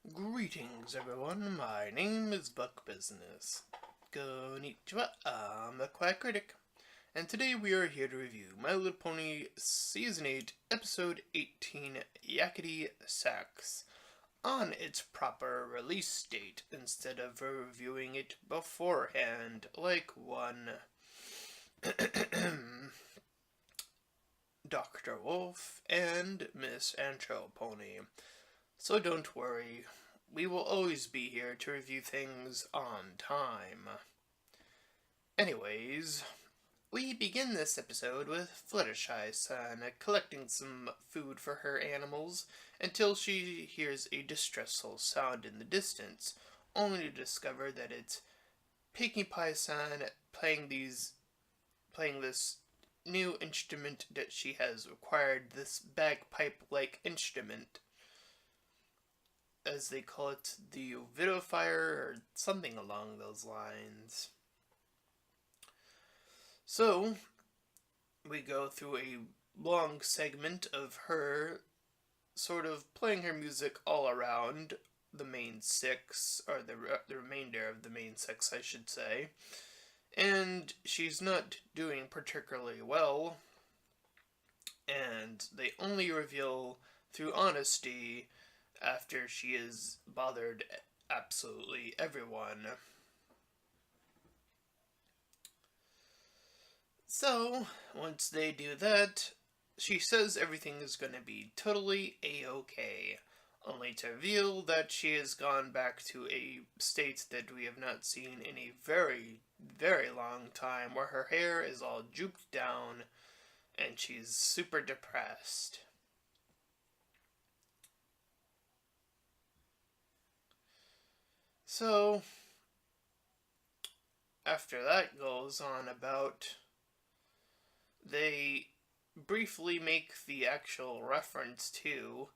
Greetings, everyone. My name is Buck Business. Konnichiwa. I'm the Kawaii Critic, and today we are here to review My Little Pony Season 8, Episode 18, Yakity-Sax, on its proper release date instead of reviewing it beforehand like one Dr. Wolf and Miss Ancho Pony. So don't worry, we will always be here to review things on time. Anyways, we begin this episode with Fluttershy-san collecting some food for her animals until she hears a distressful sound in the distance, only to discover that it's Pinkie Pie-san playing this new instrument that she has acquired, this bagpipe-like instrument, as they call it, the vivifier, or something along those lines. So, we go through a long segment of her sort of playing her music all around the main six, or the remainder of the main six, I should say. And she's not doing particularly well, and they only reveal through honesty after she has bothered absolutely everyone. So, once they do that, she says everything is going to be totally a-okay, only to reveal that she has gone back to a state that we have not seen in a very, very long time, where her hair is all drooped down and she's super depressed. So, after that goes on about, they briefly make the actual reference to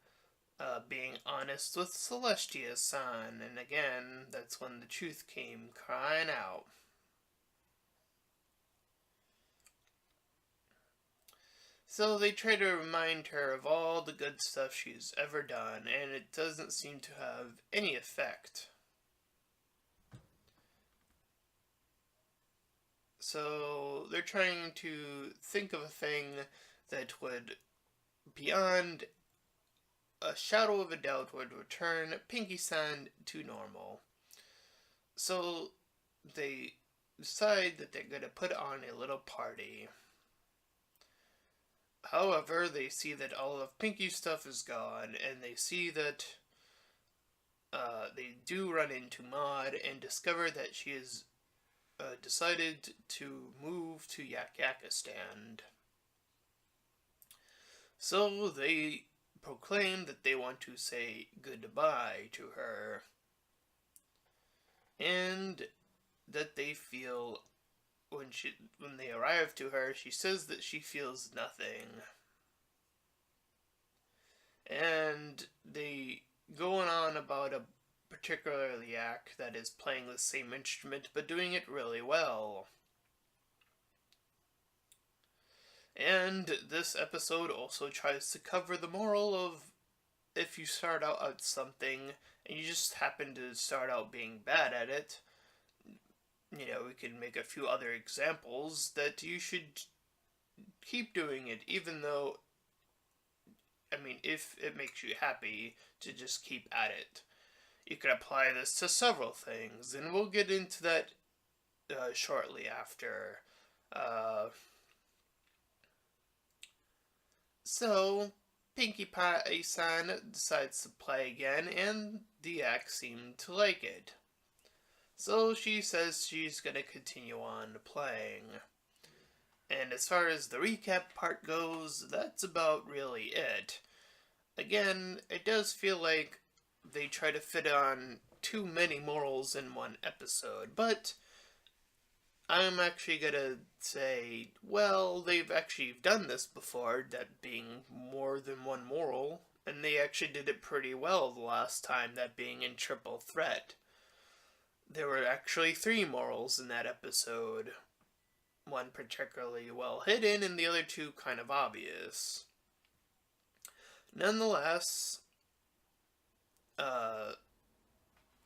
being honest with Celestia-san, and again, that's when the truth came crying out. So they try to remind her of all the good stuff she's ever done, and it doesn't seem to have any effect. So they're trying to think of a thing that would, beyond a shadow of a doubt, would return Pinkie-san to normal. So they decide that they're going to put on a little party. However, they see that all of Pinkie's stuff is gone, and they see that they do run into Maud and discover that she has decided to move to Yakity-Sax. So they proclaim that they want to say goodbye to her, and that they feel when they arrive to her, she says that she feels nothing. And they go on about a particular yak that is playing the same instrument but doing it really well. And this episode also tries to cover the moral of, if you start out at something and you just happen to start out being bad at it, we can make a few other examples, that you should keep doing it, even though, if it makes you happy to just keep at it. You can apply this to several things, and we'll get into that shortly after. So, Pinkie Pie-san decides to play again, and the yak seemed to like it. So she says she's going to continue on playing. And as far as the recap part goes, that's about really it. Again, it does feel like they try to fit on too many morals in one episode, but I'm actually gonna say, well, they've actually done this before, that being more than one moral, and they actually did it pretty well the last time, that being in Triple Threat. There were actually 3 morals in that episode, one particularly well hidden and the other 2 kind of obvious. Nonetheless,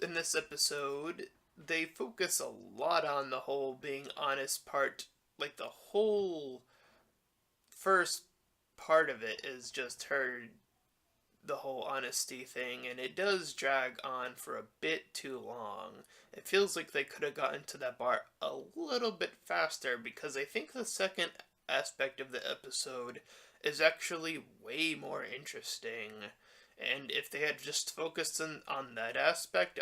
in this episode, they focus a lot on the whole being honest part. Like, the whole first part of it is just her, the whole honesty thing, and it does drag on for a bit too long. It feels like they could have gotten to that part a little bit faster, because I think the second aspect of the episode is actually way more interesting. And if they had just focused on that aspect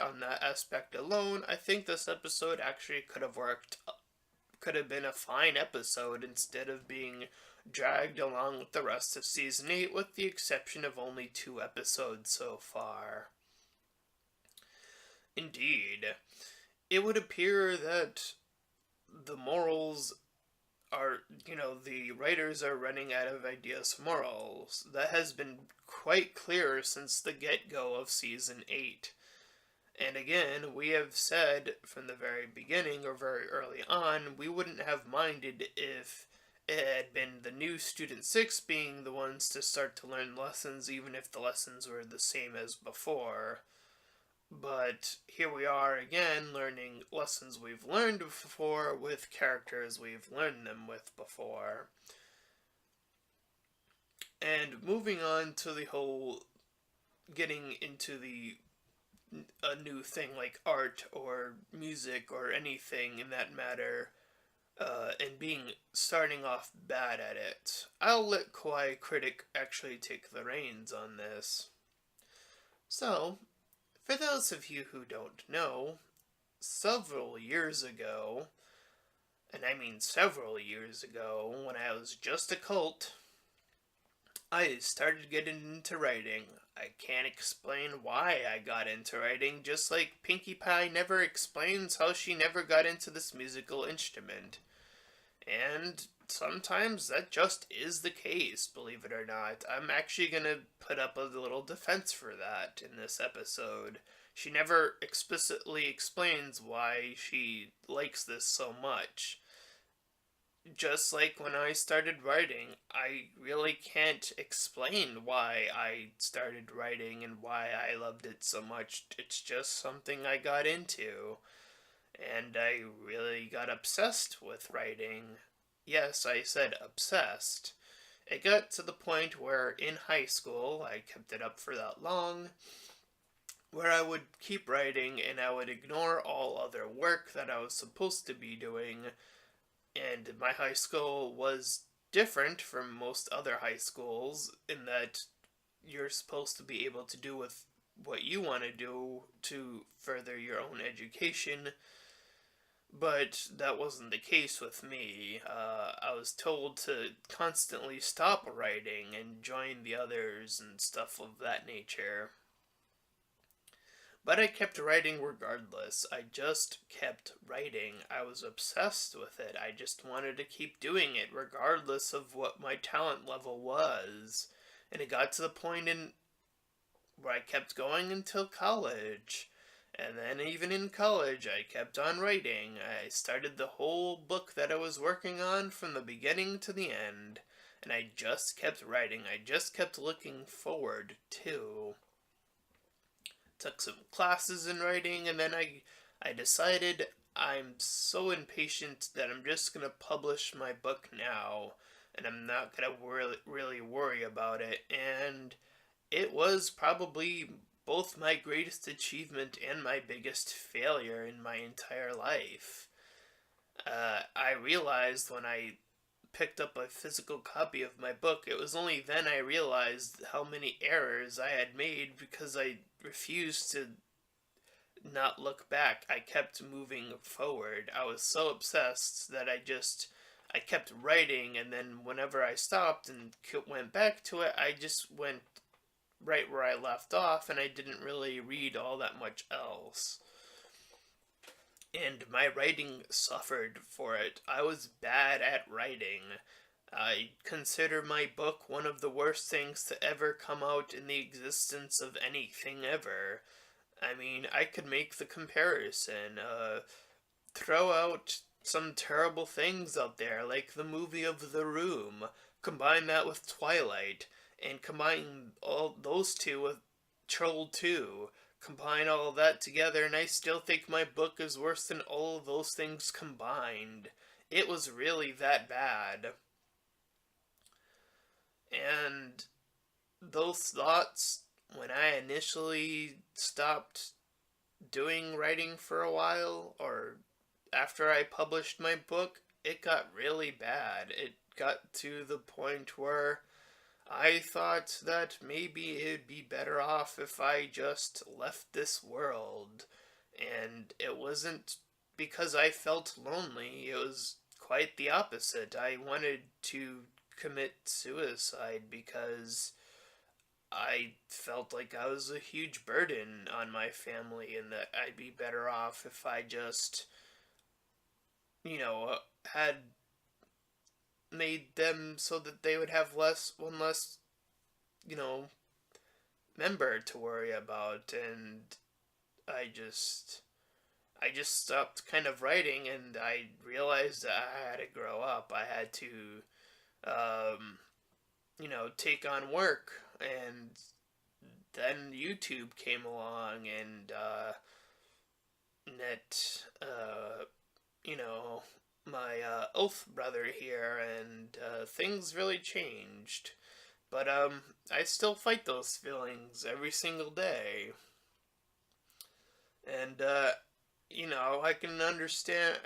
alone, I think this episode actually could have worked, could have been a fine episode instead of being dragged along with the rest of season 8, with the exception of only 2 episodes so far. Indeed, it would appear that the morals are, the writers are running out of ideas for morals. That has been quite clear since the get go of season 8. And again, we have said from the very beginning, or very early on, we wouldn't have minded if it had been the new Student 6 being the ones to start to learn lessons, even if the lessons were the same as before. But here we are again, learning lessons we've learned before with characters we've learned them with before. And moving on to the whole getting into a new thing like art or music or anything in that matter, and starting off bad at it. I'll let Kawaii Critic actually take the reins on this. So, for those of you who don't know, several years ago, and I mean several years ago, when I was just a colt, I started getting into writing. I can't explain why I got into writing, just like Pinkie Pie never explains how she never got into this musical instrument. And sometimes that just is the case, believe it or not. I'm actually gonna put up a little defense for that in this episode. She never explicitly explains why she likes this so much. Just like when I started writing, I really can't explain why I started writing and why I loved it so much. It's just something I got into. And I really got obsessed with writing. Yes, I said obsessed. It got to the point where in high school, I kept it up for that long, where I would keep writing and I would ignore all other work that I was supposed to be doing. And my high school was different from most other high schools in that you're supposed to be able to do with what you want to do to further your own education. But that wasn't the case with me. I was told to constantly stop writing and join the others and stuff of that nature. But I kept writing regardless. I just kept writing. I was obsessed with it. I just wanted to keep doing it regardless of what my talent level was. And it got to the point in where I kept going until college. And then even in college, I kept on writing. I started the whole book that I was working on from the beginning to the end. And I just kept writing. I just kept looking forward to. Took some classes in writing, and then I decided I'm so impatient that I'm just going to publish my book now. And I'm not going to really worry about it. And it was probably both my greatest achievement and my biggest failure in my entire life. I realized when I picked up a physical copy of my book, it was only then I realized how many errors I had made because I refused to not look back. I kept moving forward. I was so obsessed that I kept writing, and then whenever I stopped and went back to it, I just went right where I left off, and I didn't really read all that much else. And my writing suffered for it. I was bad at writing. I consider my book one of the worst things to ever come out in the existence of anything ever. I mean, I could make the comparison. Throw out some terrible things out there, like the movie of The Room. Combine that with Twilight, and combine all those two with Troll 2. combine all of that together, and I still think my book is worse than all of those things combined. It was really that bad. And those thoughts, when I initially stopped doing writing for a while, or after I published my book, it got really bad. It got to the point where I thought that maybe it'd be better off if I just left this world. And it wasn't because I felt lonely, it was quite the opposite. I wanted to commit suicide because I felt like I was a huge burden on my family and that I'd be better off if I just, had made them so that they would have one less, you know, member to worry about. And I just I just stopped kind of writing, and I realized that I had to grow up. I had to um, take on work. And then YouTube came along, and net, my oath brother here, and things really changed. But I still fight those feelings every single day. And I can understand,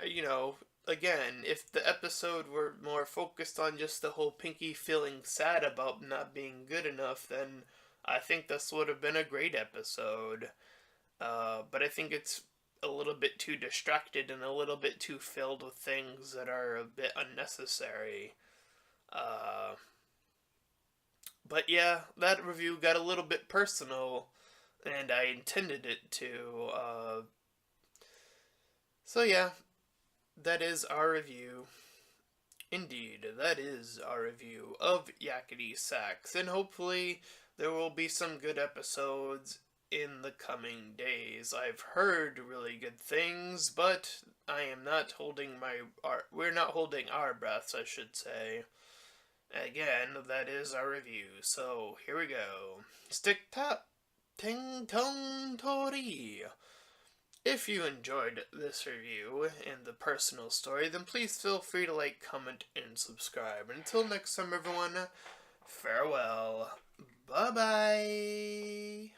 again, if the episode were more focused on just the whole Pinky feeling sad about not being good enough, then I think this would have been a great episode. But I think it's a little bit too distracted and a little bit too filled with things that are a bit unnecessary. Uh, but yeah, that review got a little bit personal, and I intended it to. So yeah, that is our review. Indeed, that is our review of Yakity-Sax, and hopefully there will be some good episodes in the coming days. I've heard really good things, but I am not holding we're not holding our breaths, I should say. Again, that is our review. So here we go. Stick tap, ting tong tori. If you enjoyed this review and the personal story, then please feel free to like, comment, and subscribe. Until next time, everyone, farewell. Bye bye.